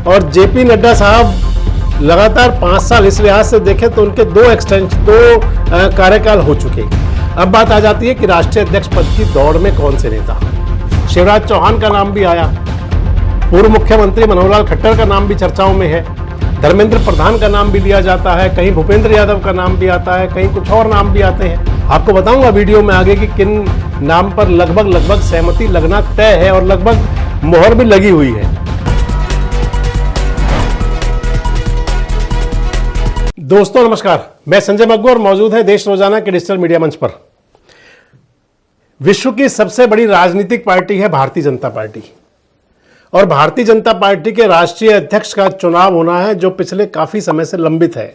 और जेपी नड्डा साहब लगातार 5 साल इस लिहाज से देखें तो उनके दो कार्यकाल हो चुके। अब बात आ जाती है कि राष्ट्रीय अध्यक्ष पद की दौड़ में कौन से नेता। शिवराज चौहान का नाम भी आया, पूर्व मुख्यमंत्री मनोहर लाल खट्टर का नाम भी चर्चाओं में है, धर्मेंद्र प्रधान का नाम भी लिया जाता है, कहीं भूपेंद्र यादव का नाम भी आता है, कहीं कुछ और नाम भी आते हैं। आपको बताऊंगा वीडियो में आगे कि किन नाम पर लगभग सहमति लगना तय है और लगभग मोहर भी लगी हुई है। दोस्तों नमस्कार, मैं संजय मग्गू और मौजूद है देश रोजाना के डिजिटल मीडिया मंच पर। विश्व की सबसे बड़ी राजनीतिक पार्टी है भारतीय जनता पार्टी और भारतीय जनता पार्टी के राष्ट्रीय अध्यक्ष का चुनाव होना है जो पिछले काफी समय से लंबित है।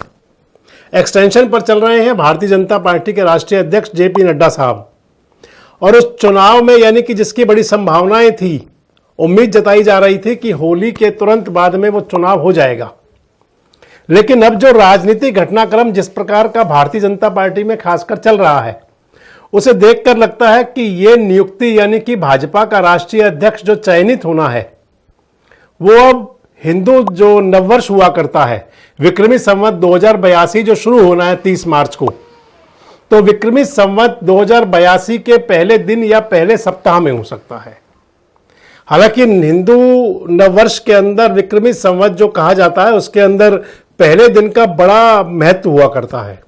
एक्सटेंशन पर चल रहे हैं भारतीय जनता पार्टी के राष्ट्रीय अध्यक्ष जेपी नड्डा साहब और उस चुनाव में यानी कि जिसकी बड़ी संभावनाएं थी, उम्मीद जताई जा रही थी कि होली के तुरंत बाद में वो चुनाव हो जाएगा। लेकिन अब जो राजनीतिक घटनाक्रम जिस प्रकार का भारतीय जनता पार्टी में खासकर चल रहा है, उसे देखकर लगता है कि ये नियुक्ति यानी कि भाजपा का राष्ट्रीय अध्यक्ष जो चयनित होना है वो अब हिंदू जो नववर्ष हुआ करता है, विक्रमी संवत 2082 जो शुरू होना है 30 मार्च को, तो विक्रमी संवत 2082 के पहले दिन या पहले सप्ताह में हो सकता है। हालांकि हिंदू नववर्ष के अंदर विक्रमी संवत जो कहा जाता है उसके अंदर पहले दिन का बड़ा महत्व हुआ करता है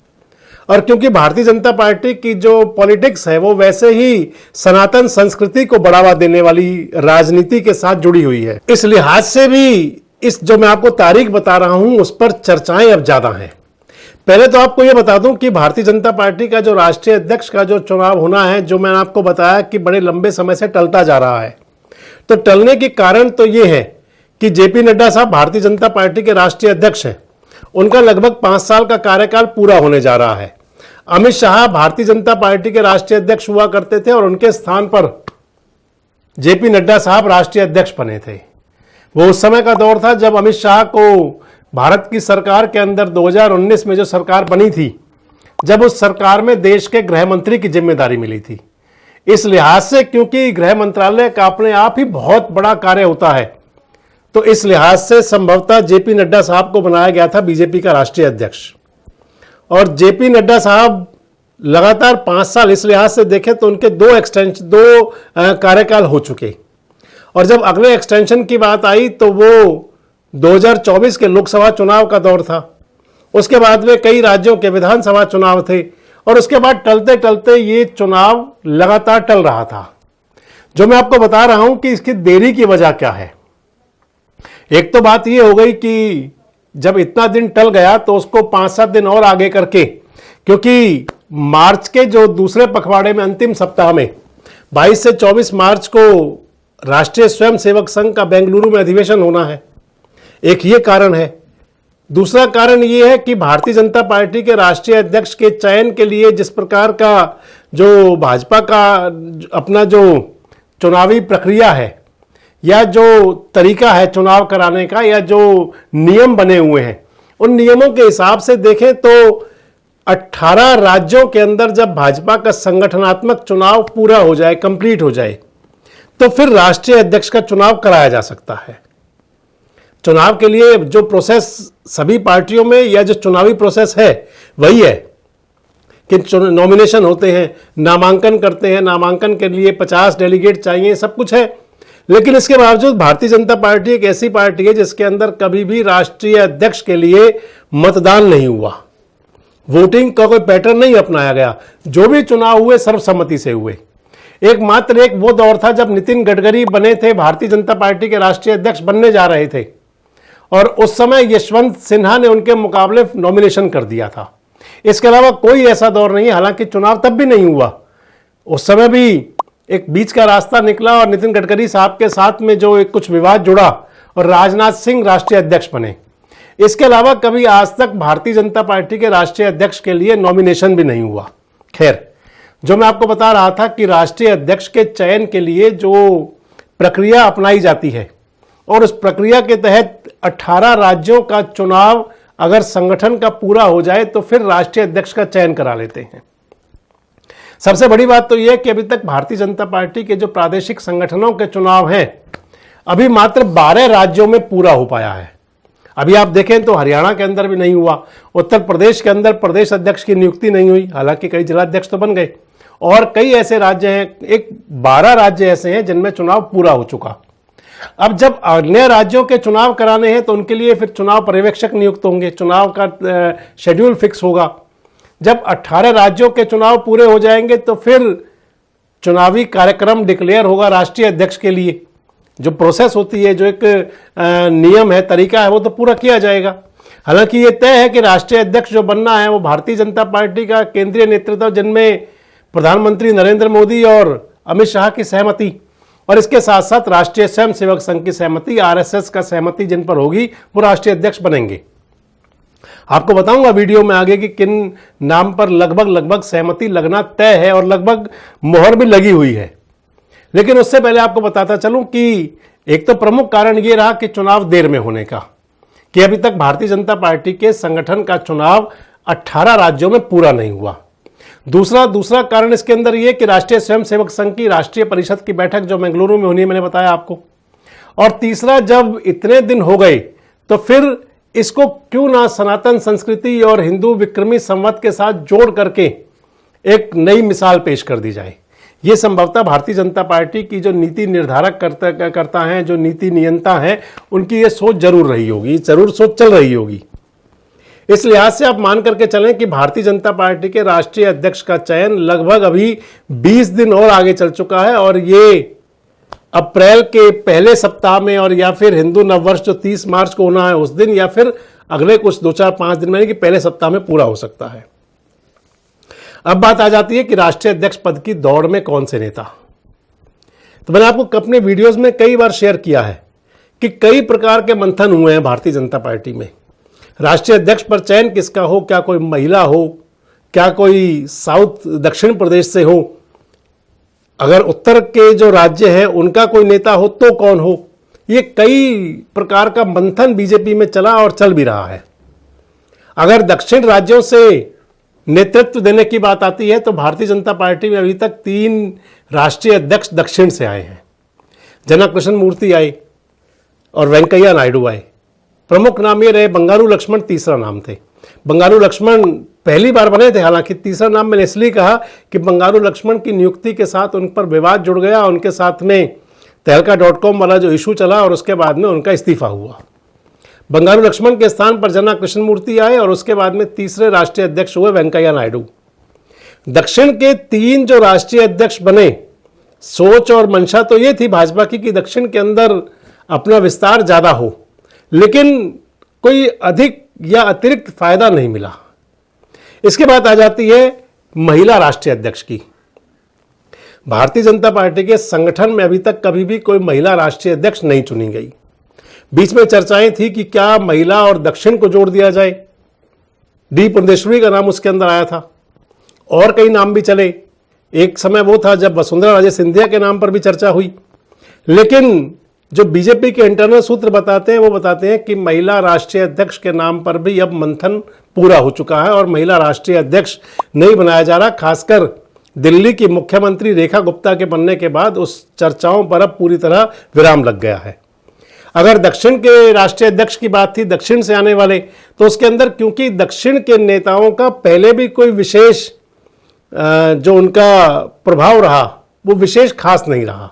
और क्योंकि भारतीय जनता पार्टी की जो पॉलिटिक्स है वो वैसे ही सनातन संस्कृति को बढ़ावा देने वाली राजनीति के साथ जुड़ी हुई है, इस लिहाज से भी इस जो मैं आपको तारीख बता रहा हूं उस पर चर्चाएं अब ज्यादा हैं। पहले तो आपको यह बता दूं कि भारतीय जनता पार्टी का जो राष्ट्रीय अध्यक्ष का जो चुनाव होना है, जो मैंने आपको बताया कि बड़े लंबे समय से टलता जा रहा है, तो टलने के कारण तो ये है कि जेपी नड्डा साहब भारतीय जनता पार्टी के राष्ट्रीय अध्यक्ष हैं, उनका लगभग 5 साल का कार्यकाल पूरा होने जा रहा है। अमित शाह भारतीय जनता पार्टी के राष्ट्रीय अध्यक्ष हुआ करते थे और उनके स्थान पर जेपी नड्डा साहब राष्ट्रीय अध्यक्ष बने थे। वो उस समय का दौर था जब अमित शाह को भारत की सरकार के अंदर 2019 में जो सरकार बनी थी, जब उस सरकार में देश के गृह मंत्री की जिम्मेदारी मिली थी। इस लिहाज से क्योंकि गृह मंत्रालय का अपने आप ही बहुत बड़ा कार्य होता है, तो इस लिहाज से संभवतः जेपी नड्डा साहब को बनाया गया था बीजेपी का राष्ट्रीय अध्यक्ष। और जेपी नड्डा साहब लगातार 5 साल इस लिहाज से देखें तो उनके दो कार्यकाल हो चुके और जब अगले एक्सटेंशन की बात आई तो वो 2024 के लोकसभा चुनाव का दौर था। उसके बाद में कई राज्यों के विधानसभा चुनाव थे और उसके बाद टलते टलते ये चुनाव लगातार टल रहा था। जो मैं आपको बता रहा हूं कि इसकी देरी की वजह क्या है। एक तो बात ये हो गई कि जब इतना दिन टल गया तो उसको 5-7 दिन और आगे करके, क्योंकि मार्च के जो दूसरे पखवाड़े में अंतिम सप्ताह में 22 से 24 मार्च को राष्ट्रीय स्वयंसेवक संघ का बेंगलुरु में अधिवेशन होना है, एक ये कारण है। दूसरा कारण ये है कि भारतीय जनता पार्टी के राष्ट्रीय अध्यक्ष के चयन के लिए जिस प्रकार का जो भाजपा का अपना जो चुनावी प्रक्रिया है या जो तरीका है चुनाव कराने का या जो नियम बने हुए हैं, उन नियमों के हिसाब से देखें तो 18 राज्यों के अंदर जब भाजपा का संगठनात्मक चुनाव पूरा हो जाए, कंप्लीट हो जाए, तो फिर राष्ट्रीय अध्यक्ष का चुनाव कराया जा सकता है। चुनाव के लिए जो प्रोसेस सभी पार्टियों में या जो चुनावी प्रोसेस है वही है कि नॉमिनेशन होते हैं, नामांकन करते हैं, नामांकन के लिए 50 डेलीगेट चाहिए, सब कुछ है। लेकिन इसके बावजूद भारतीय जनता पार्टी एक ऐसी पार्टी है जिसके अंदर कभी भी राष्ट्रीय अध्यक्ष के लिए मतदान नहीं हुआ, वोटिंग का कोई पैटर्न नहीं अपनाया गया। जो भी चुनाव हुए सर्वसम्मति से हुए। एकमात्र एक वो दौर था जब नितिन गडकरी बने थे, भारतीय जनता पार्टी के राष्ट्रीय अध्यक्ष बनने जा रहे थे और उस समय यशवंत सिन्हा ने उनके मुकाबले नॉमिनेशन कर दिया था। इसके अलावा कोई ऐसा दौर नहीं है। हालांकि चुनाव तब भी नहीं हुआ, उस समय भी एक बीच का रास्ता निकला और नितिन गडकरी साहब के साथ में जो एक कुछ विवाद जुड़ा और राजनाथ सिंह राष्ट्रीय अध्यक्ष बने। इसके अलावा कभी आज तक भारतीय जनता पार्टी के राष्ट्रीय अध्यक्ष के लिए नॉमिनेशन भी नहीं हुआ। खैर, जो मैं आपको बता रहा था कि राष्ट्रीय अध्यक्ष के चयन के लिए जो प्रक्रिया अपनाई जाती है और उस प्रक्रिया के तहत 18 राज्यों का चुनाव अगर संगठन का पूरा हो जाए तो फिर राष्ट्रीय अध्यक्ष का चयन करा लेते हैं। सबसे बड़ी बात तो यह है कि अभी तक भारतीय जनता पार्टी के जो प्रादेशिक संगठनों के चुनाव हैं, अभी मात्र 12 राज्यों में पूरा हो पाया है। अभी आप देखें तो हरियाणा के अंदर भी नहीं हुआ, उत्तर प्रदेश के अंदर प्रदेश अध्यक्ष की नियुक्ति नहीं हुई, हालांकि कई जिलाध्यक्ष तो बन गए, और कई ऐसे राज्य हैं, एक 12 राज्य ऐसे हैं जिनमें चुनाव पूरा हो चुका। अब जब अन्य राज्यों के चुनाव कराने हैं तो उनके लिए फिर चुनाव पर्यवेक्षक नियुक्त होंगे, चुनाव का शेड्यूल फिक्स होगा। जब 18 राज्यों के चुनाव पूरे हो जाएंगे तो फिर चुनावी कार्यक्रम डिक्लेयर होगा राष्ट्रीय अध्यक्ष के लिए। जो प्रोसेस होती है, जो एक नियम है, तरीका है, वो तो पूरा किया जाएगा। हालांकि ये तय है कि राष्ट्रीय अध्यक्ष जो बनना है वो भारतीय जनता पार्टी का केंद्रीय नेतृत्व, जिनमें प्रधानमंत्री नरेंद्र मोदी और अमित शाह की सहमति, और इसके साथ साथ राष्ट्रीय स्वयंसेवक संघ की सहमति, आरएसएस का सहमति जिन पर होगी वो राष्ट्रीय अध्यक्ष बनेंगे। आपको बताऊंगा वीडियो में आगे कि किन नाम पर लगभग सहमति लगना तय है और लगभग मोहर भी लगी हुई है। लेकिन उससे पहले आपको बताता चलूं कि एक तो प्रमुख कारण यह रहा कि चुनाव देर में होने का, कि अभी तक भारतीय जनता पार्टी के संगठन का चुनाव 18 राज्यों में पूरा नहीं हुआ। दूसरा कारण इसके अंदर यह कि राष्ट्रीय स्वयंसेवक संघ की राष्ट्रीय परिषद की बैठक जो बेंगलुरु में होनी है, मैंने बताया आपको। और तीसरा, जब इतने दिन हो गए तो फिर इसको क्यों ना सनातन संस्कृति और हिंदू विक्रमी संवत के साथ जोड़ करके एक नई मिसाल पेश कर दी जाए। ये संभवतः भारतीय जनता पार्टी की जो नीति निर्धारक करता है, जो नीति नियंता है, उनकी ये सोच जरूर रही होगी, जरूर सोच चल रही होगी। इस लिहाज से आप मान करके चलें कि भारतीय जनता पार्टी के राष्ट्रीय अध्यक्ष का चयन लगभग अभी 20 दिन और आगे चल चुका है, और ये अप्रैल के पहले सप्ताह में, और या फिर हिंदू नववर्ष जो 30 मार्च को होना है उस दिन, या फिर अगले कुछ 2-4-5 दिन में, कि पहले सप्ताह में पूरा हो सकता है। अब बात आ जाती है कि राष्ट्रीय अध्यक्ष पद की दौड़ में कौन से नेता। तो मैंने आपको अपने वीडियोस में कई बार शेयर किया है कि कई प्रकार के मंथन हुए हैं भारतीय जनता पार्टी में। राष्ट्रीय अध्यक्ष पर चयन किसका हो, क्या कोई महिला हो, क्या कोई साउथ दक्षिण प्रदेश से हो, अगर उत्तर के जो राज्य हैं उनका कोई नेता हो तो कौन हो। ये कई प्रकार का मंथन बीजेपी में चला और चल भी रहा है। अगर दक्षिण राज्यों से नेतृत्व देने की बात आती है तो भारतीय जनता पार्टी में अभी तक 3 राष्ट्रीय अध्यक्ष दक्षिण से आए हैं। जनक कृष्ण मूर्ति आए और वेंकैया नायडू आए। प्रमुख नाम ये रहे, बंगारू लक्ष्मण तीसरा नाम थे। बंगारू लक्ष्मण पहली बार बने थे, हालांकि तीसरा नाम मैंने इसलिए कहा कि बंगारू लक्ष्मण की नियुक्ति के साथ उन पर विवाद जुड़ गया, उनके साथ में तहलका.com वाला जो इशू चला और उसके बाद में उनका इस्तीफा हुआ। बंगारू लक्ष्मण के स्थान पर जनक कृष्ण मूर्ति आए और उसके बाद में तीसरे राष्ट्रीय अध्यक्ष हुए वेंकैया नायडू। दक्षिण के 3 जो राष्ट्रीय अध्यक्ष बने, सोच और मंशा तो ये थी भाजपा की कि दक्षिण के अंदर अपना विस्तार ज्यादा हो, लेकिन कोई अधिक या अतिरिक्त फायदा नहीं मिला। इसके बाद आ जाती है महिला राष्ट्रीय अध्यक्ष की। भारतीय जनता पार्टी के संगठन में अभी तक कभी भी कोई महिला राष्ट्रीय अध्यक्ष नहीं चुनी गई। बीच में चर्चाएं थी कि क्या महिला और दक्षिण को जोड़ दिया जाए, डी पुरंदेश्वरी का नाम उसके अंदर आया था, और कई नाम भी चले। एक समय वो था जब वसुंधरा राजे सिंधिया के नाम पर भी चर्चा हुई, लेकिन जो बीजेपी के इंटरनल सूत्र बताते हैं वो बताते हैं कि महिला राष्ट्रीय अध्यक्ष के नाम पर भी अब मंथन पूरा हो चुका है और महिला राष्ट्रीय अध्यक्ष नहीं बनाया जा रहा। खासकर दिल्ली की मुख्यमंत्री रेखा गुप्ता के बनने के बाद उस चर्चाओं पर अब पूरी तरह विराम लग गया है। अगर दक्षिण के राष्ट्रीय अध्यक्ष की बात थी, दक्षिण से आने वाले, तो उसके अंदर क्योंकि दक्षिण के नेताओं का पहले भी कोई विशेष जो उनका प्रभाव रहा वो विशेष खास नहीं रहा,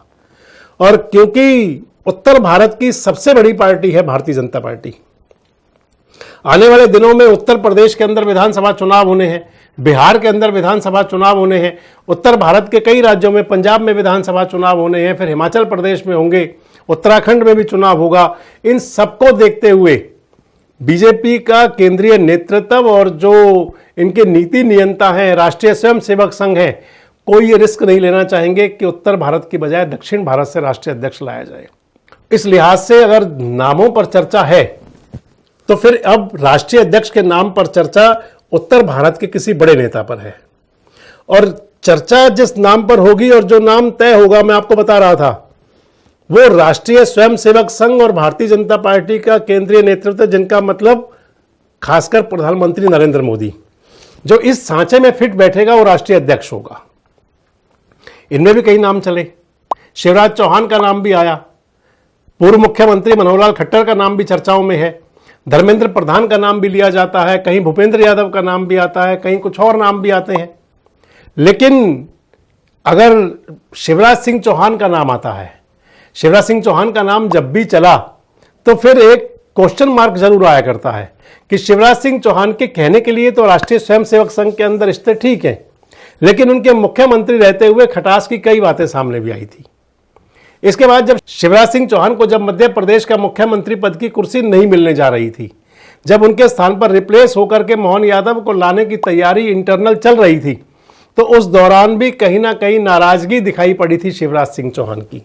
और क्योंकि उत्तर भारत की सबसे बड़ी पार्टी है भारतीय जनता पार्टी, आने वाले दिनों में उत्तर प्रदेश के अंदर विधानसभा चुनाव होने हैं, बिहार के अंदर विधानसभा चुनाव होने हैं, उत्तर भारत के कई राज्यों में, पंजाब में विधानसभा चुनाव होने हैं, फिर हिमाचल प्रदेश में होंगे, उत्तराखंड में भी चुनाव होगा। इन सबको देखते हुए बीजेपी का केंद्रीय नेतृत्व और जो इनके नीति नियंता हैं, राष्ट्रीय स्वयंसेवक संघ है, कोई ये रिस्क नहीं लेना चाहेंगे कि उत्तर भारत की बजाय दक्षिण भारत से राष्ट्रीय अध्यक्ष लाया जाए। इस लिहाज से अगर नामों पर चर्चा है तो फिर अब राष्ट्रीय अध्यक्ष के नाम पर चर्चा उत्तर भारत के किसी बड़े नेता पर है, और चर्चा जिस नाम पर होगी और जो नाम तय होगा, मैं आपको बता रहा था, वो राष्ट्रीय स्वयंसेवक संघ और भारतीय जनता पार्टी का केंद्रीय नेतृत्व, जिनका मतलब खासकर प्रधानमंत्री नरेंद्र मोदी, जो इस सांचे में फिट बैठेगा वो राष्ट्रीय अध्यक्ष होगा। इनमें भी कई नाम चले, शिवराज चौहान का नाम भी आया, पूर्व मुख्यमंत्री मनोहर लाल खट्टर का नाम भी चर्चाओं में है, धर्मेंद्र प्रधान का नाम भी लिया जाता है, कहीं भूपेंद्र यादव का नाम भी आता है, कहीं कुछ और नाम भी आते हैं। लेकिन अगर शिवराज सिंह चौहान का नाम आता है, शिवराज सिंह चौहान का नाम जब भी चला तो फिर एक क्वेश्चन मार्क जरूर आया करता है कि शिवराज सिंह चौहान के कहने के लिए तो राष्ट्रीय स्वयंसेवक संघ के अंदर रिश्ते ठीक हैं, लेकिन उनके मुख्यमंत्री रहते हुए खटास की कई बातें सामने भी आई थी। इसके बाद जब शिवराज सिंह चौहान को जब मध्य प्रदेश का मुख्यमंत्री पद की कुर्सी नहीं मिलने जा रही थी, जब उनके स्थान पर रिप्लेस होकर के मोहन यादव को लाने की तैयारी इंटरनल चल रही थी, तो उस दौरान भी कहीं ना कहीं नाराजगी दिखाई पड़ी थी शिवराज सिंह चौहान की।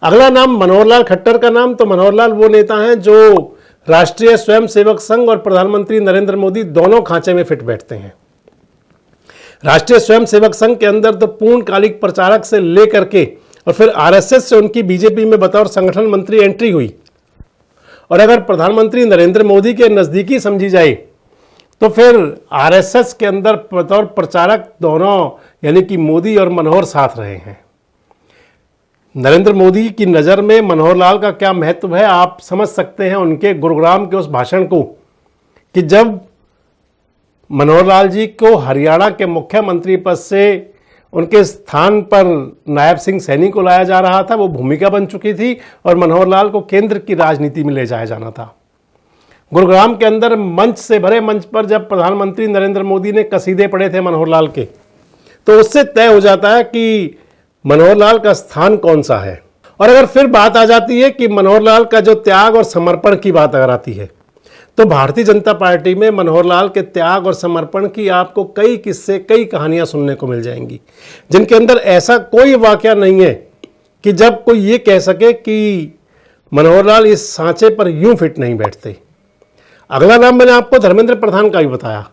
अगला नाम मनोहर लाल खट्टर का नाम, तो मनोहर लाल वो नेता हैं जो राष्ट्रीय स्वयंसेवक संघ और प्रधानमंत्री नरेंद्र मोदी दोनों खांचे में फिट बैठते हैं। राष्ट्रीय स्वयंसेवक संघ के अंदर तो पूर्णकालिक प्रचारक से लेकर के और फिर आरएसएस से उनकी बीजेपी में बतौर संगठन मंत्री एंट्री हुई, और अगर प्रधानमंत्री नरेंद्र मोदी के नजदीकी समझी जाए तो फिर आरएसएस के अंदर बतौर प्रचारक दोनों यानी कि मोदी और मनोहर साथ रहे हैं। नरेंद्र मोदी की नज़र में मनोहर लाल का क्या महत्व है आप समझ सकते हैं उनके गुरुग्राम के उस भाषण को, कि जब मनोहर लाल जी को हरियाणा के मुख्यमंत्री पद से उनके स्थान पर नायब सिंह सैनी को लाया जा रहा था, वो भूमिका बन चुकी थी और मनोहर लाल को केंद्र की राजनीति में ले जाया जाना था। गुरुग्राम के अंदर मंच से भरे मंच पर जब प्रधानमंत्री नरेंद्र मोदी ने कसीदे पढ़े थे मनोहर लाल के, तो उससे तय हो जाता है कि मनोहर लाल का स्थान कौन सा है। और अगर फिर बात आ जाती है कि मनोहर लाल का जो त्याग और समर्पण की बात अगर आती है, तो भारतीय जनता पार्टी में मनोहर लाल के त्याग और समर्पण की आपको कई किस्से, कई कहानियां सुनने को मिल जाएंगी, जिनके अंदर ऐसा कोई वाकया नहीं है कि जब कोई ये कह सके कि मनोहर लाल इस सांचे पर यूं फिट नहीं बैठते। अगला नाम मैंने आपको धर्मेंद्र प्रधान का भी बताया।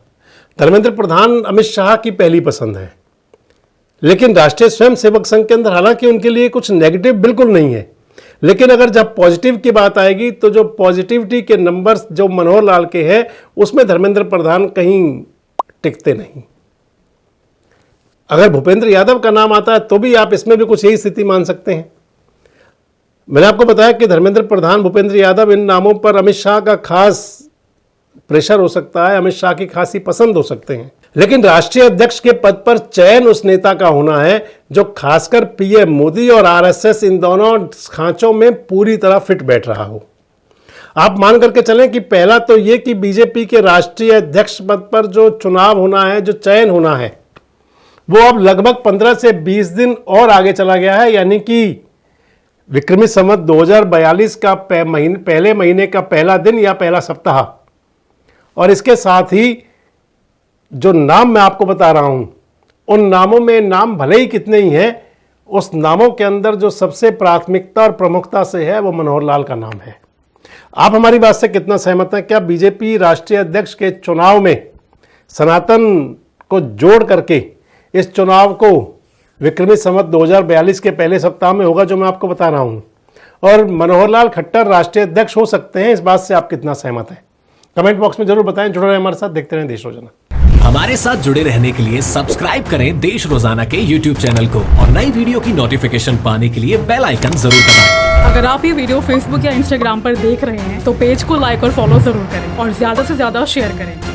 धर्मेंद्र प्रधान अमित शाह की पहली पसंद है, लेकिन राष्ट्रीय स्वयंसेवक संघ के अंदर हालांकि उनके लिए कुछ नेगेटिव बिल्कुल नहीं है, लेकिन अगर जब पॉजिटिव की बात आएगी तो जो पॉजिटिविटी के नंबर्स जो मनोहर लाल के हैं उसमें धर्मेंद्र प्रधान कहीं टिकते नहीं। अगर भूपेंद्र यादव का नाम आता है तो भी आप इसमें भी कुछ यही स्थिति मान सकते हैं। मैंने आपको बताया कि धर्मेंद्र प्रधान, भूपेंद्र यादव, इन नामों पर अमित शाह का खास प्रेशर हो सकता है, अमित शाह की खासी पसंद हो सकते हैं, लेकिन राष्ट्रीय अध्यक्ष के पद पर चयन उस नेता का होना है जो खासकर पीएम मोदी और आरएसएस इन दोनों खांचों में पूरी तरह फिट बैठ रहा हो। आप मान करके चलें कि पहला तो ये कि बीजेपी के राष्ट्रीय अध्यक्ष पद पर जो चुनाव होना है, जो चयन होना है, वो अब लगभग 15 से 20 दिन और आगे चला गया है, यानी कि विक्रमी संवत 2042 का पहले महीने का पहला दिन या पहला सप्ताह। और इसके साथ ही जो नाम मैं आपको बता रहा हूं, उन नामों में नाम भले ही कितने ही हैं, उस नामों के अंदर जो सबसे प्राथमिकता और प्रमुखता से है वो मनोहर लाल का नाम है। आप हमारी बात से कितना सहमत हैं? क्या बीजेपी राष्ट्रीय अध्यक्ष के चुनाव में सनातन को जोड़ करके इस चुनाव को विक्रमी संवत 2042 के पहले सप्ताह में होगा जो मैं आपको बता रहा हूं, और मनोहर लाल खट्टर राष्ट्रीय अध्यक्ष हो सकते हैं? इस बात से आप कितना सहमत हैं? कमेंट बॉक्स में जरूर बताएं। जुड़े रहें हमारे साथ, देखते रहें देश रोजाना। हमारे साथ जुड़े रहने के लिए सब्सक्राइब करें देश रोजाना के YouTube चैनल को और नई वीडियो की नोटिफिकेशन पाने के लिए बेल आइकन जरूर दबाएं। अगर आप ये वीडियो Facebook या Instagram पर देख रहे हैं तो पेज को लाइक और फॉलो जरूर करें और ज्यादा से ज्यादा शेयर करें।